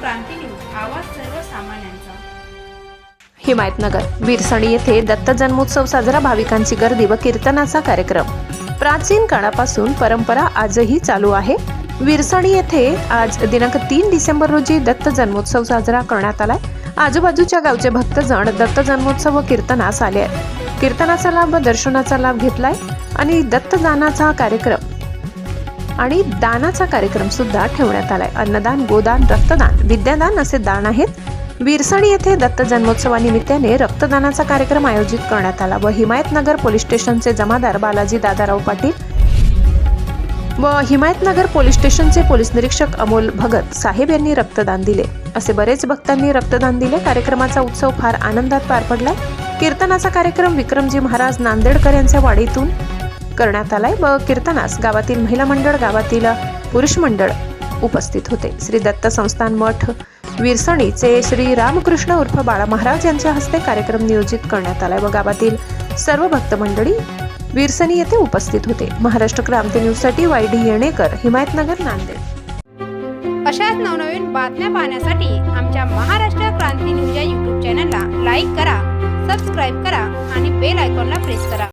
क्रांती news, आवाज सर्वसामान्यांचा। हिमायतनगर विरसणी येथे दत्त जन्मोत्सव साजरा, भाविकांची गर्दी व कीर्तनाचा कार्यक्रम। प्राचीन काळापासून परंपरा आजही चालू आहे। विरसणी येथे आज दिनांक 3 डिसेंबर रोजी दत्त जन्मोत्सव साजरा करण्यात आलाय। आजूबाजूच्या गावचे भक्तजण दत्त जन्मोत्सव व कीर्तनास आले आहेत। कीर्तनाचा लाभ व दर्शनाचा लाभ घेतलाय आणि दत्तदानाचा कार्यक्रम आणि दानाचा कार्यक्रम सुद्धा ठेवण्यात आलाय। अन्नदान, गोदान, रक्तदान, विद्यादान असे दान आहेत। विरसणी येथे दत्त जन्मोत्सवानिमित्ताने रक्तदानाचा कार्यक्रम आयोजित करण्यात आला व हिमायतनगर पोलीस स्टेशनचे जमादार बालाजी दादाराव पाटील व हिमायतनगर पोलीस स्टेशनचे पोलीस निरीक्षक अमोल भगत साहेब यांनी रक्तदान दिले। असे बरेच भक्तांनी रक्तदान दिले। कार्यक्रमाचा उत्सव फार आनंदात पार पडला। कीर्तनाचा कार्यक्रम विक्रमजी महाराज नांदेडकर यांच्या वाडीतून करण्यात आलाय व कीर्तनास गावातील महिला मंडळ, गावातील पुरुष मंडळ उपस्थित होते। श्री दत्त संस्थान मठ विरसणीचे श्री रामकृष्ण उर्फ बाळा महाराज यांच्या हस्ते कार्यक्रम नियोजित करण्यात आलाय व गावातील सर्व भक्त मंडळी विरसणी येथे उपस्थित होते। महाराष्ट्र क्रांती न्यूज साठी वायडी येणेकर, हिमायतनगर, नांदेड। अशाच नवनवीन बातम्या पाहण्यासाठी आमच्या महाराष्ट्र क्रांती न्यूज या YouTube चॅनलला लाईक करा, सबस्क्राईब करा आणि बेल आयकॉनला प्रेस करा।